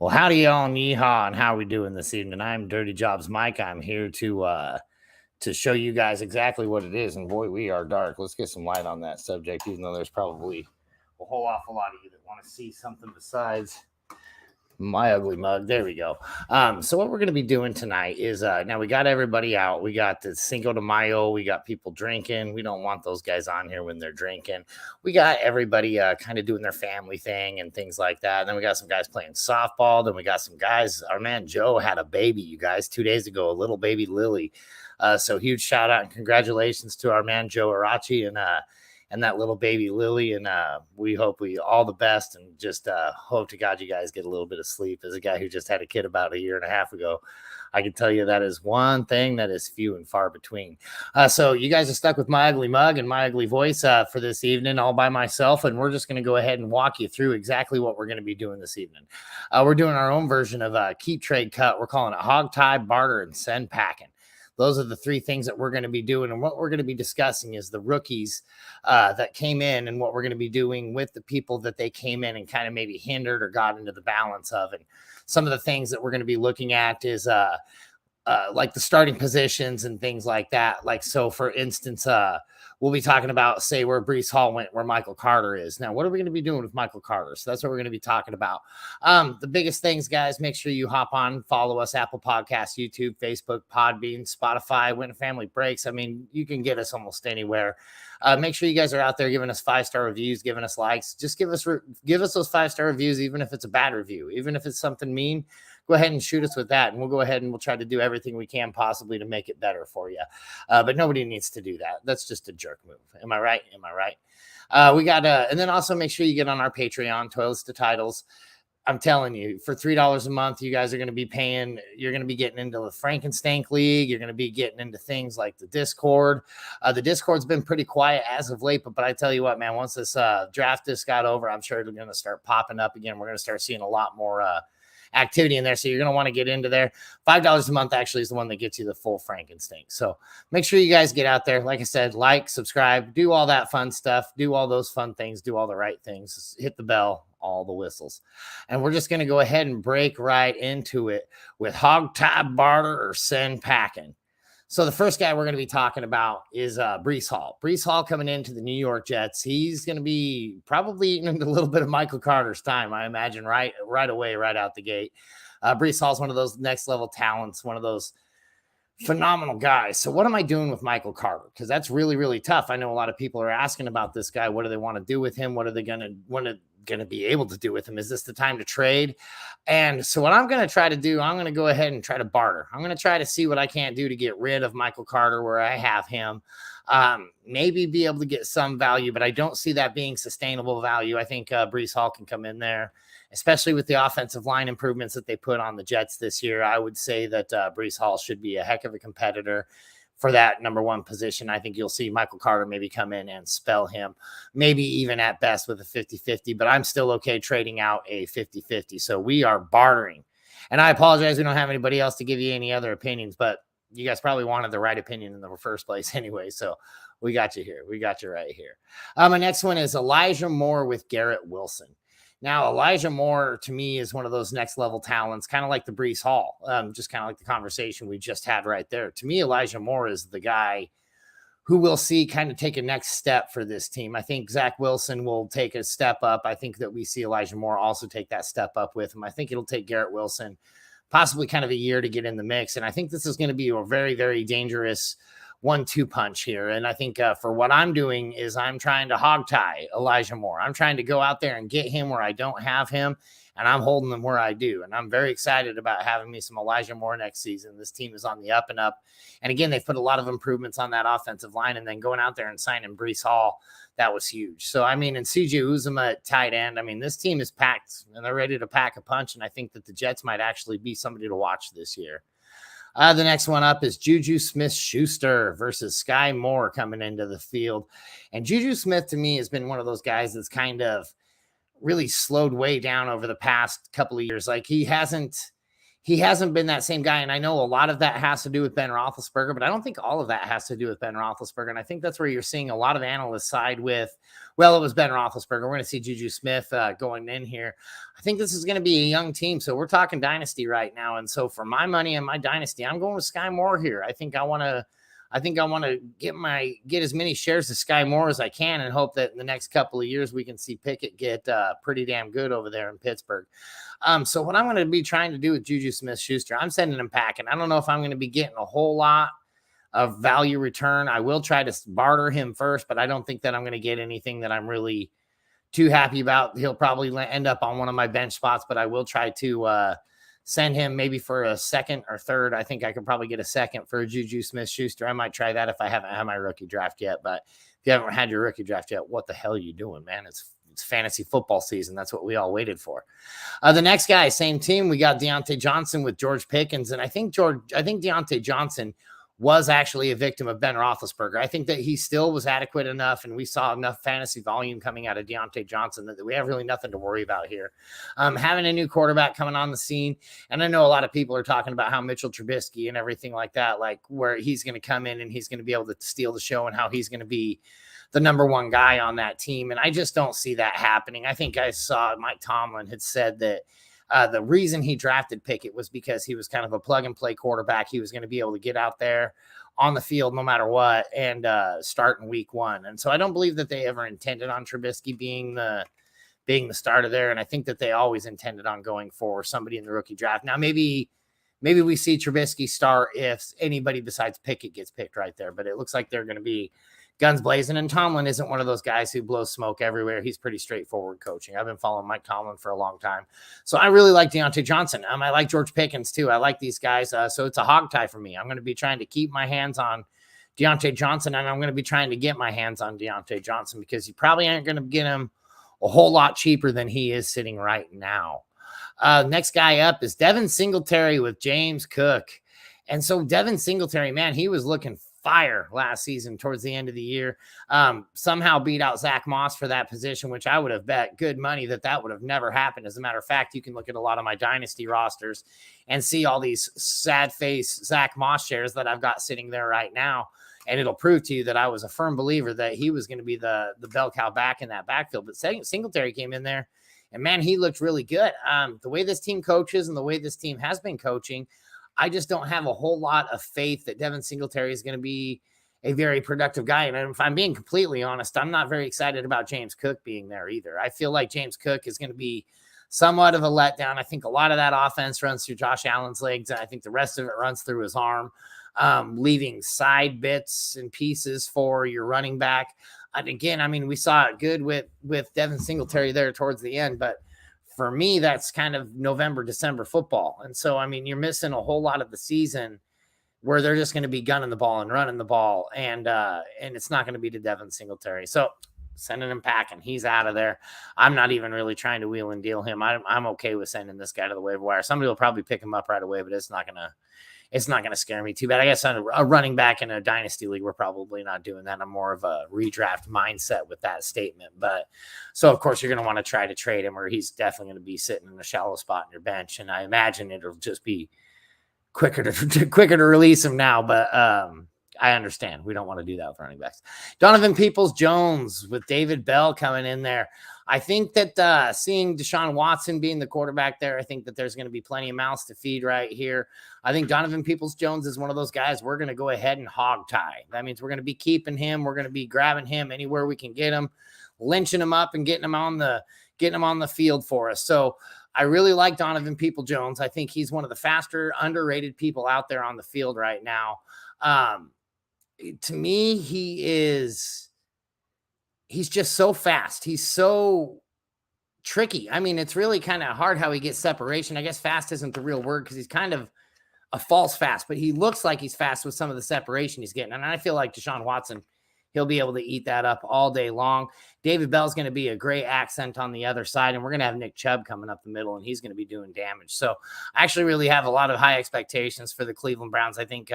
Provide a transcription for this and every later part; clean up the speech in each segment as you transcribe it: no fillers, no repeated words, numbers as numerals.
Well, howdy y'all and yeehaw, and how are we doing this evening? I'm Dirty Jobs Mike. I'm here to show you guys exactly what it is. And boy, we are dark. Let's get some light on that subject, even though there's probably a whole awful lot of you that want to see something besides my ugly mug. There we go. So what we're going to be doing tonight is now we got everybody out. We got the Cinco de Mayo. We got people drinking. We don't want those guys on here when they're drinking. We got everybody kind of doing their family thing and things like that. And then we got some guys playing softball. Then we got some guys. Our man Joe had a baby, you guys, 2 days ago, a little baby Lily. So huge shout out and congratulations to our man Joe Arachi and that little baby Lily. And we hope we all the best and just hope to God you guys get a little bit of sleep. As a guy who just had a kid about a year and a half ago, I can tell you that is one thing that is few and far between. So you guys are stuck with my ugly mug and my ugly voice for this evening all by myself. And we're just going to go ahead and walk you through exactly what we're going to be doing this evening. We're doing our own version of keep, trade, cut. We're calling it Hogtie, Barter, and send packing. Those are the three things that we're going to be doing. And what we're going to be discussing is the rookies that came in and what we're going to be doing with the people that they came in and kind of maybe hindered or got into the balance of. And some of the things that we're going to be looking at is like the starting positions and things like that. Like, so for instance, we'll be talking about, say, where Breece Hall went, where Michael Carter is. Now, what are we going to be doing with Michael Carter? So that's what we're going to be talking about. The biggest things, guys, make sure you hop on, follow us, Apple Podcasts, YouTube, Facebook, Podbean, Spotify, When Family Breaks. I mean, you can get us almost anywhere. Make sure you guys are out there giving us 5-star reviews, giving us likes. Just give us those 5-star reviews, even if it's a bad review, even if it's something mean. Go ahead and shoot us with that, and we'll go ahead and we'll try to do everything we can possibly to make it better for you. But nobody needs to do that. That's just a jerk move. Am I right? Am I right? We got and then also make sure you get on our Patreon, Toilets to Titles. I'm telling you, for $3 a month, you guys are going to be paying. You're going to be getting into the Frankenstank League. You're going to be getting into things like the Discord. The Discord's been pretty quiet as of late, but I tell you what, man, once this draft just got over, I'm sure it's going to start popping up again. We're going to start seeing a lot more activity in there. So you're going to want to get into there. $5 a month actually is the one that gets you the full Frankenstein. So make sure you guys get out there. Like I said, like, subscribe, do all that fun stuff, do all those fun things, do all the right things, hit the bell, all the whistles. And we're just going to go ahead and break right into it with Hogtie, Barter, or send packing. So the first guy we're going to be talking about is Breece Hall. Breece Hall coming into the New York Jets. He's going to be probably eating into a little bit of Michael Carter's time, I imagine, right away, right out the gate. Breece Hall's one of those next level talents, one of those phenomenal guys. So what am I doing with Michael Carter? Because that's really, really tough. I know a lot of people are asking about this guy. What do they want to do with him? What are they going to be able to do with him? Is this the time to trade? And so what I'm going to try to do, I'm going to go ahead and try to barter. I'm going to try to see what I can't do to get rid of Michael Carter where I have him. Maybe be able to get some value, but I don't see that being sustainable value. I think Breece Hall can come in there, especially with the offensive line improvements that they put on the Jets this year. I would say that Breece Hall should be a heck of a competitor for that number one position. I think you'll see Michael Carter maybe come in and spell him, maybe even at best with a 50-50, but I'm still okay trading out a 50-50. So we are bartering. And I apologize, we don't have anybody else to give you any other opinions, but you guys probably wanted the right opinion in the first place anyway. So we got you here. We got you right here. My next one is Elijah Moore with Garrett Wilson. Now, Elijah Moore, to me, is one of those next level talents, kind of like the Breece Hall, just kind of like the conversation we just had right there. To me, Elijah Moore is the guy who we'll see kind of take a next step for this team. I think Zach Wilson will take a step up. I think that we see Elijah Moore also take that step up with him. I think it'll take Garrett Wilson possibly kind of a year to get in the mix. And I think this is going to be a very, very dangerous 1-2 punch here. And I think for what I'm doing is I'm trying to hogtie Elijah Moore. I'm trying to go out there and get him where I don't have him, and I'm holding them where I do. And I'm very excited about having me some Elijah Moore next season. This team is on the up and up. And again, they've put a lot of improvements on that offensive line, and then going out there and signing Breece Hall, that was huge. So, I mean, and CJ Uzomah at tight end, I mean, this team is packed, and they're ready to pack a punch, and I think that the Jets might actually be somebody to watch this year. The next one up is Juju Smith-Schuster versus Sky Moore coming into the field. And Juju Smith, to me, has been one of those guys that's kind of really slowed way down over the past couple of years. Like, he hasn't he hasn't been that same guy. And I know a lot of that has to do with Ben Roethlisberger, but I don't think all of that has to do with Ben Roethlisberger. And I think that's where you're seeing a lot of analysts side with, well, it was Ben Roethlisberger. We're going to see Juju Smith going in here. I think this is going to be a young team. So we're talking dynasty right now. And so for my money and my dynasty, I'm going with Sky Moore here. I think I want to get as many shares of Sky Moore as I can and hope that in the next couple of years we can see Pickett get pretty damn good over there in Pittsburgh. So what I'm going to be trying to do with Juju Smith-Schuster, I'm sending him packing. I don't know if I'm going to be getting a whole lot of value return. I will try to barter him first, but I don't think that I'm going to get anything that I'm really too happy about. He'll probably end up on one of my bench spots, but I will try to send him maybe for a second or third. I think I could probably get a second for Juju Smith-Schuster. I might try that if I haven't had my rookie draft yet. But if you haven't had your rookie draft yet, what the hell are you doing, man? It's fantasy football season. That's what we all waited for. The next guy, same team, we got Deontay Johnson with George Pickens. And I think Deontay Johnson was actually a victim of Ben Roethlisberger. I think that he still was adequate enough, and we saw enough fantasy volume coming out of Deontay Johnson that we have really nothing to worry about here. Having a new quarterback coming on the scene, and I know a lot of people are talking about how Mitchell Trubisky and everything like that, like where he's going to come in and he's going to be able to steal the show and how he's going to be the number one guy on that team. And I just don't see that happening. I think I saw Mike Tomlin had said that the reason he drafted Pickett was because he was kind of a plug and play quarterback. He was going to be able to get out there on the field no matter what and start in week one. And so I don't believe that they ever intended on Trubisky being the starter there. And I think that they always intended on going for somebody in the rookie draft. Now, maybe we see Trubisky start if anybody besides Pickett gets picked right there, but it looks like they're going to be guns blazing. And Tomlin isn't one of those guys who blows smoke everywhere. He's pretty straightforward coaching. I've been following Mike Tomlin for a long time. So I really like Deontay Johnson. I like George Pickens too. I like these guys. So it's a hog tie for me. I'm going to be trying to keep my hands on Deontay Johnson, and I'm going to be trying to get my hands on Deontay Johnson because you probably aren't going to get him a whole lot cheaper than he is sitting right now. Next guy up is Devin Singletary with James Cook. And so Devin Singletary, man, he was looking fire last season towards the end of the year. Somehow beat out Zach Moss for that position, which I would have bet good money that would have never happened. As a matter of fact, you can look at a lot of my dynasty rosters and see all these sad face Zach Moss shares that I've got sitting there right now. And it'll prove to you that I was a firm believer that he was going to be the bell cow back in that backfield. But Singletary came in there and man, he looked really good. The way this team coaches and the way this team has been coaching, I just don't have a whole lot of faith that Devin Singletary is going to be a very productive guy. And if I'm being completely honest, I'm not very excited about James Cook being there either. I feel like James Cook is going to be somewhat of a letdown. I think a lot of that offense runs through Josh Allen's legs, and I think the rest of it runs through his arm, leaving side bits and pieces for your running back. And again, I mean, we saw it good with Devin Singletary there towards the end, but for me, that's kind of November, December football. And so, I mean, you're missing a whole lot of the season where they're just going to be gunning the ball and running the ball. And it's not going to be to Devin Singletary. So sending him packing. He's out of there. I'm not even really trying to wheel and deal him. I'm okay with sending this guy to the waiver wire. Somebody will probably pick him up right away, but it's not going to scare me too bad. I guess on a running back in a dynasty league, we're probably not doing that. I'm more of a redraft mindset with that statement. But so of course you're going to want to try to trade him, or he's definitely going to be sitting in a shallow spot in your bench. And I imagine it'll just be quicker to release him now. But I understand we don't want to do that with running backs. Donovan Peoples-Jones with David Bell coming in there. I think that seeing Deshaun Watson being the quarterback there, I think that there's going to be plenty of mouths to feed right here. I think Donovan Peoples-Jones is one of those guys we're going to go ahead and hog tie. That means we're going to be keeping him. We're going to be grabbing him anywhere we can get him, lynching him up and getting him on the field for us. So I really like Donovan Peoples-Jones. I think he's one of the faster, underrated people out there on the field right now. To me, he's just so fast. He's so tricky. I mean, it's really kind of hard how he gets separation. I guess fast isn't the real word because he's kind of a false fast, but he looks like he's fast with some of the separation he's getting. And I feel like Deshaun Watson, he'll be able to eat that up all day long. David Bell's going to be a great accent on the other side, and we're going to have Nick Chubb coming up the middle, and he's going to be doing damage. So I actually really have a lot of high expectations for the Cleveland Browns. I think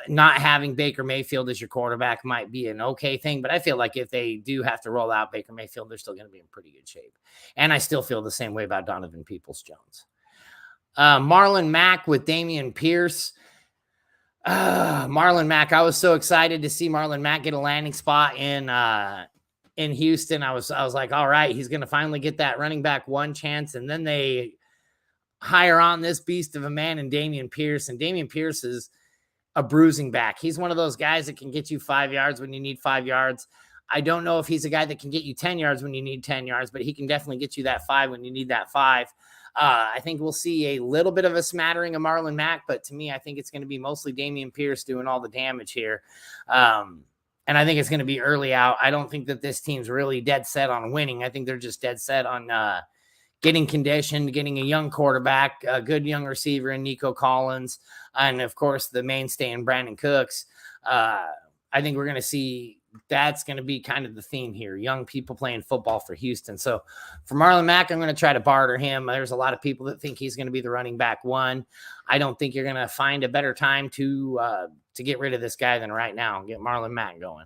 not having Baker Mayfield as your quarterback might be an okay thing, but I feel like if they do have to roll out Baker Mayfield, they're still going to be in pretty good shape. And I still feel the same way about Donovan Peoples-Jones. Marlon Mack with Damian Pierce. Marlon Mack. I was so excited to see Marlon Mack get a landing spot in Houston. I was like, all right, he's going to finally get that running back one chance. And then they hire on this beast of a man in Damian Pierce. And Damian Pierce is a bruising back. He's one of those guys that can get you 5 yards when you need 5 yards. I don't know if he's a guy that can get you 10 yards when you need 10 yards, but he can definitely get you that 5 when you need that 5. I think we'll see a little bit of a smattering of Marlon Mack, but to me, I think it's going to be mostly Damian Pierce doing all the damage here. And I think it's going to be early out. I don't think that this team's really dead set on winning. I think they're just dead set on getting conditioned, getting a young quarterback, a good young receiver in Nico Collins, and, of course, the mainstay in Brandon Cooks. I think we're going to see that's going to be kind of the theme here, young people playing football for Houston. So for Marlon Mack, I'm going to try to barter him. There's a lot of people that think he's going to be the running back one. I don't think you're going to find a better time to get rid of this guy than right now and get Marlon Mack going.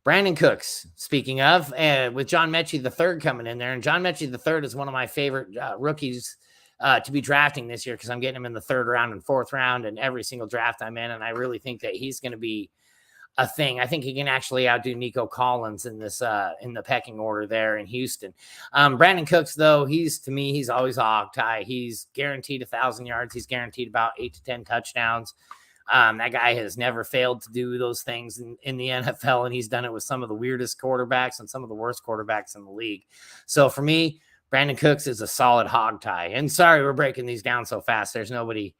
Brandon Cooks, speaking of, with John Mechie III coming in there. And John Mechie III is one of my favorite rookies to be drafting this year because I'm getting him in the 3rd round and 4th round and every single draft I'm in. And I really think that he's going to be a thing. I think he can actually outdo Nico Collins in this in the pecking order there in Houston. Brandon Cooks, though, he's always a Hogtie. He's guaranteed 1,000 yards. He's guaranteed about 8 to 10 touchdowns. That guy has never failed to do those things in the NFL, and he's done it with some of the weirdest quarterbacks and some of the worst quarterbacks in the league. So for me, Brandon Cooks is a solid Hogtie. And sorry, we're breaking these down so fast. There's nobody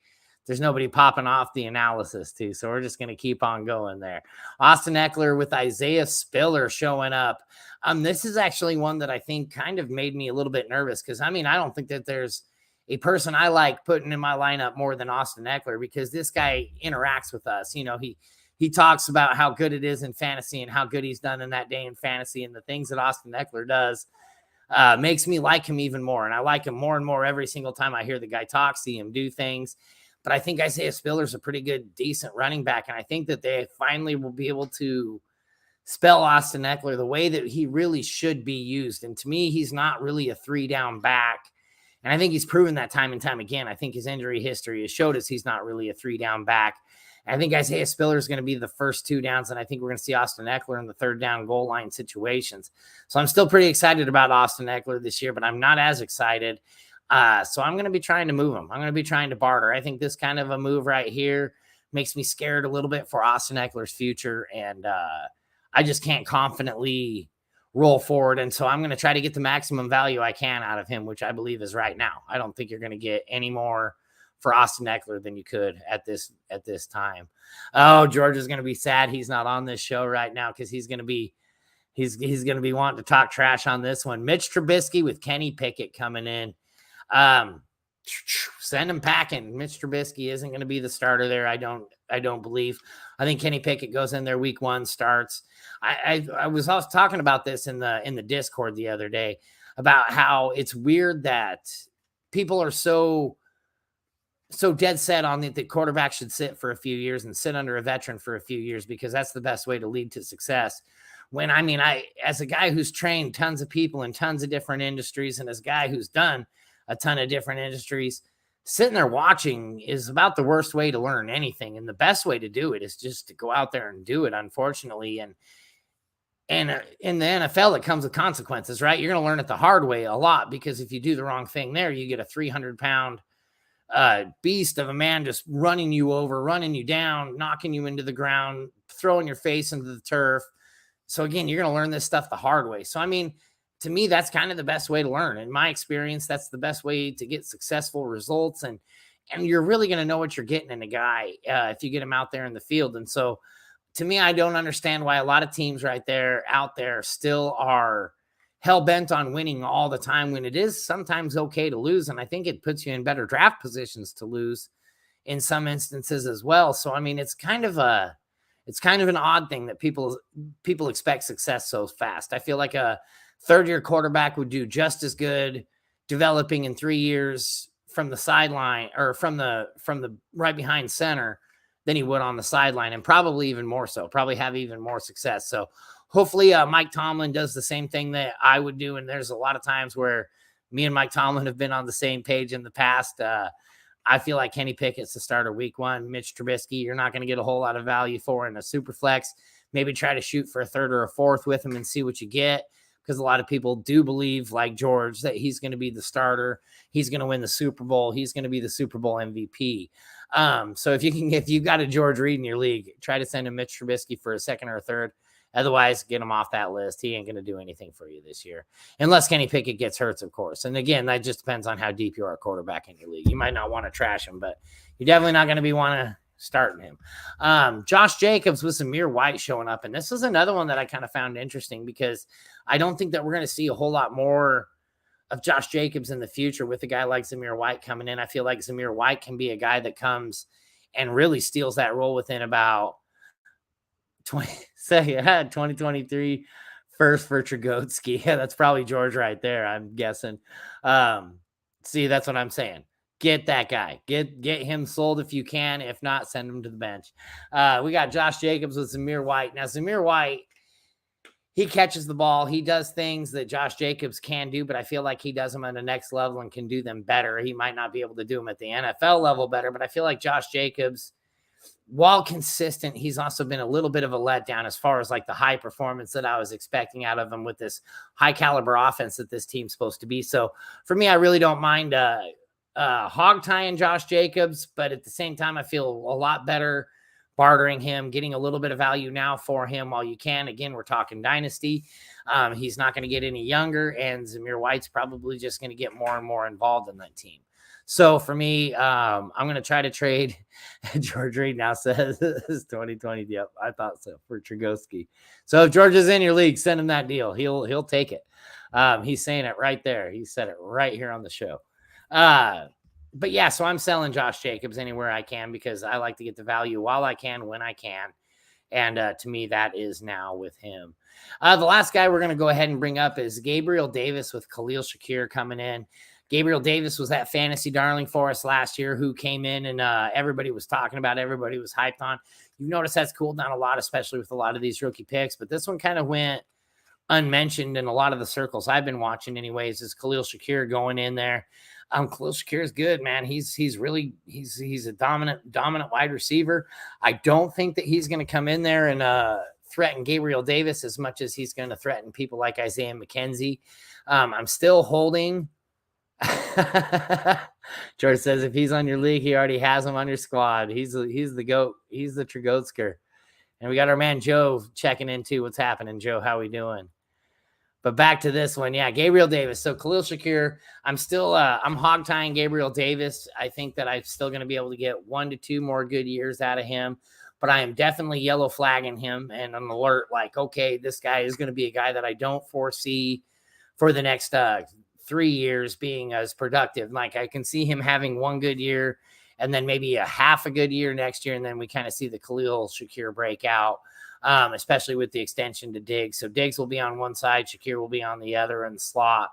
popping off the analysis too. So we're just going to keep on going there. Austin Eckler with Isaiah Spiller showing up. This is actually one that I think kind of made me a little bit nervous because, I don't think that there's a person I like putting in my lineup more than Austin Eckler because this guy interacts with us. You know, he talks about how good it is in fantasy and how good he's done in that day in fantasy, and the things that Austin Eckler does makes me like him even more. And I like him more and more every single time I hear the guy talk, see him do things. But I think Isaiah Spiller's a pretty good, decent running back. And I think that they finally will be able to spell Austin Eckler the way that he really should be used. And to me, he's not really a 3-down back. And I think he's proven that time and time again. I think his injury history has showed us he's not really a 3-down back. And I think Isaiah Spiller is going to be the first 2 downs. And I think we're going to see Austin Eckler in the 3rd down goal line situations. So I'm still pretty excited about Austin Eckler this year, but I'm not as excited. So I'm going to be trying to move him. I'm going to be trying to barter. I think this kind of a move right here makes me scared a little bit for Austin Eckler's future. And I just can't confidently roll forward. And so I'm going to try to get the maximum value I can out of him, which I believe is right now. I don't think you're going to get any more for Austin Eckler than you could at this time. Oh, George is going to be sad he's not on this show right now because he's going to be wanting to talk trash on this one. Mitch Trubisky with Kenny Pickett coming in. Send him packing. Mitch Trubisky isn't going to be the starter there. I don't believe. I think Kenny Pickett goes in there week 1, starts. I was also talking about this in the Discord the other day about how it's weird that people are so dead set on the quarterback should sit for a few years and sit under a veteran for a few years because that's the best way to lead to success. When I as a guy who's trained tons of people in tons of different industries and as a guy who's done a ton of different industries, sitting there watching is about the worst way to learn anything. And the best way to do it is just to go out there and do it, unfortunately. And in the NFL, it comes with consequences, right? You're going to learn it the hard way a lot because if you do the wrong thing there, you get a 300-pound beast of a man just running you over, running you down, knocking you into the ground, throwing your face into the turf. So again, you're going to learn this stuff the hard way. So, to me, that's kind of the best way to learn. In my experience, that's the best way to get successful results. And you're really going to know what you're getting in a guy if you get him out there in the field. And so to me, I don't understand why a lot of teams out there still are hell-bent on winning all the time when it is sometimes okay to lose. And I think it puts you in better draft positions to lose in some instances as well. So, it's kind of an odd thing that people expect success so fast. I feel like a third-year quarterback would do just as good developing in 3 years from the sideline or from the right behind center than he would on the sideline, and probably even more so, probably have even more success. So hopefully Mike Tomlin does the same thing that I would do. And there's a lot of times where Me and Mike Tomlin have been on the same page in the past. I feel like Kenny Pickett's the starter week 1. Mitch Trubisky, you're not going to get a whole lot of value for in a super flex. Maybe try to shoot for a 3rd or a 4th with him and see what you get, because a lot of people do believe, like George, that he's going to be the starter. He's going to win the Super Bowl. He's going to be the Super Bowl MVP. So if you've got a George Reed in your league, try to send him Mitch Trubisky for a 2nd or a 3rd. Otherwise, get him off that list. He ain't going to do anything for you this year, unless Kenny Pickett gets hurt, of course. And again, that just depends on how deep you are a quarterback in your league. You might not want to trash him, but you're definitely not going to be want to starting him. Josh Jacobs with Zamir White showing up, and this is another one that I kind of found interesting, because I don't think that we're going to see a whole lot more of Josh Jacobs in the future with a guy like Zamir White coming in. I feel like Zamir White can be a guy that comes and really steals that role within about 2023 first for Tragotsky. Yeah, that's probably George right there, I'm guessing. See, that's what I'm saying. Get that guy. Get him sold if you can. If not, send him to the bench. We got Josh Jacobs with Zamir White. Now, Zamir White, he catches the ball. He does things that Josh Jacobs can do, but I feel like he does them at the next level and can do them better. He might not be able to do them at the NFL level better, but I feel like Josh Jacobs, while consistent, he's also been a little bit of a letdown as far as like the high performance that I was expecting out of him with this high caliber offense that this team's supposed to be. So for me, I really don't mind Hogtie and Josh Jacobs, but at the same time, I feel a lot better bartering him, getting a little bit of value now for him while you can. Again, we're talking dynasty. He's not going to get any younger, and Zamir White's probably just going to get more and more involved in that team. So for me, I'm going to try to trade. George Reed now says 2020. Yep, I thought so, for Tragotsky. So if George is in your league, send him that deal. He'll take it. He's saying it right there. He said it right here on the show. But yeah, so I'm selling Josh Jacobs anywhere I can, because I like to get the value while I can, when I can. And to me, that is now with him. The last guy we're going to go ahead and bring up is Gabriel Davis with Khalil Shakir coming in. Gabriel Davis was that fantasy darling for us last year, who came in and everybody was talking about, everybody was hyped on. You've noticed that's cooled down a lot, especially with a lot of these rookie picks. But this one kind of went unmentioned in a lot of the circles I've been watching anyways, is Khalil Shakir going in there. Khalil Shakir is good, man. He's a dominant wide receiver. I don't think that he's going to come in there and threaten Gabriel Davis as much as he's going to threaten people like Isaiah McKenzie. I'm still holding. George says if he's on your league, he already has him on your squad. He's the GOAT. He's the Tragotsker. And we got our man Joe checking in too. What's happening, Joe? How we doing? But back to this one. Yeah, Gabriel Davis. So Khalil Shakir, I'm still I'm hog-tying Gabriel Davis. I think that I'm still going to be able to get 1 to 2 more good years out of him. But I am definitely yellow flagging him and an alert like, okay, this guy is going to be a guy that I don't foresee for the next 3 years being as productive. Like, I can see him having 1 good year and then maybe a half a good year next year. And then we kind of see the Khalil Shakir break out, especially with the extension to Diggs. So Diggs will be on one side, Shakir will be on the other in the slot.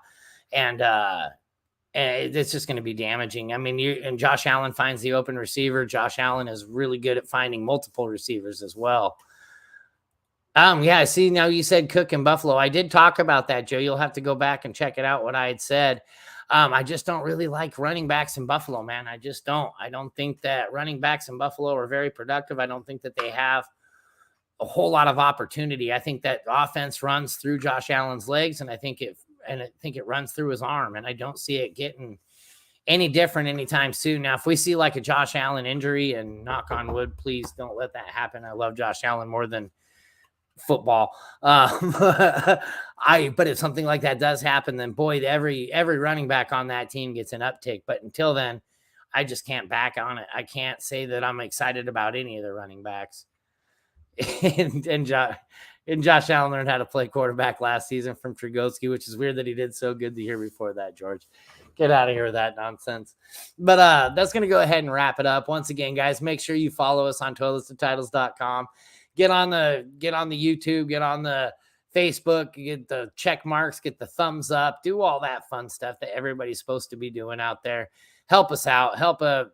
And it's just going to be damaging. I mean, and Josh Allen finds the open receiver. Josh Allen is really good at finding multiple receivers as well. Yeah, see, now you said Cook and Buffalo. I did talk about that, Joe. You'll have to go back and check it out, what I had said. I just don't really like running backs in Buffalo, man. I just don't. I don't think that running backs in Buffalo are very productive. I don't think that they have a whole lot of opportunity. I think that offense runs through Josh Allen's legs, and I think it runs through his arm, and I don't see it getting any different anytime soon. Now, if we see like a Josh Allen injury, and knock on wood, please don't let that happen. I love Josh Allen more than football. But if something like that does happen, then boy, every running back on that team gets an uptick. But until then, I just can't back on it. I can't say that I'm excited about any of the running backs. and Josh Allen learned how to play quarterback last season from Tragotsky, which is weird that he did so good the year before that, George. Get out of here with that nonsense. But that's going to go ahead and wrap it up. Once again, guys, make sure you follow us on toiletstotitles.com. Get on the YouTube, get on the Facebook, get the check marks, get the thumbs up, do all that fun stuff that everybody's supposed to be doing out there. Help us out, help a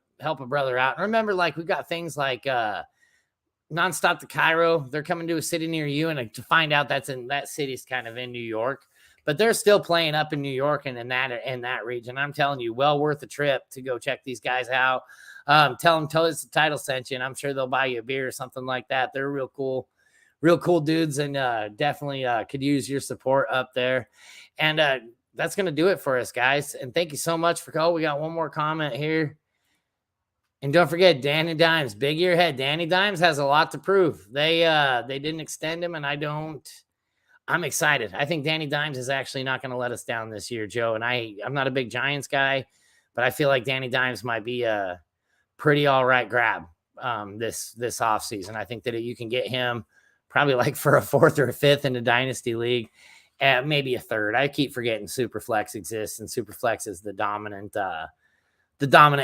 brother out. And remember, like, we've got things like Nonstop to Cairo. They're coming to a city near you, and to find out that city's kind of in New York. but they're still playing up in New York and in that region. I'm telling you, well worth the trip to go check these guys out. Tell them the title sent you, and I'm sure they'll buy you a beer or something like that. They're real cool dudes, and definitely could use your support up there. And that's going to do it for us, guys. And thank you so much for calling. We got one more comment here. And don't forget, Danny Dimes, big year ahead. Danny Dimes has a lot to prove. They didn't extend him, and I'm excited. I think Danny Dimes is actually not going to let us down this year, Joe. And I'm not a big Giants guy, but I feel like Danny Dimes might be a pretty all right grab this offseason. I think that you can get him probably like for a 4th or a 5th in the Dynasty League, and maybe a 3rd. I keep forgetting Superflex exists, and Superflex is the dominant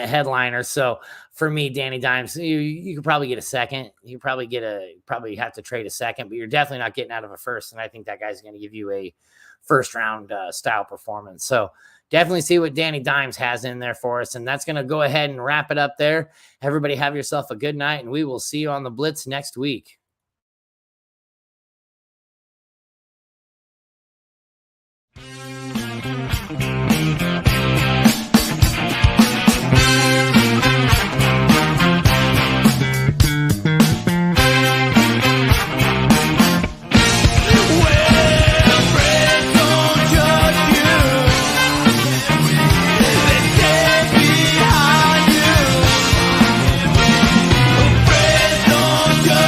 headliner. So for me, Danny Dimes, you could probably get a 2nd. You probably have to trade a 2nd, but you're definitely not getting out of a 1st. And I think that guy's going to give you a 1st round style performance. So definitely see what Danny Dimes has in there for us. And that's going to go ahead and wrap it up there. Everybody have yourself a good night, and we will see you on the Blitz next week.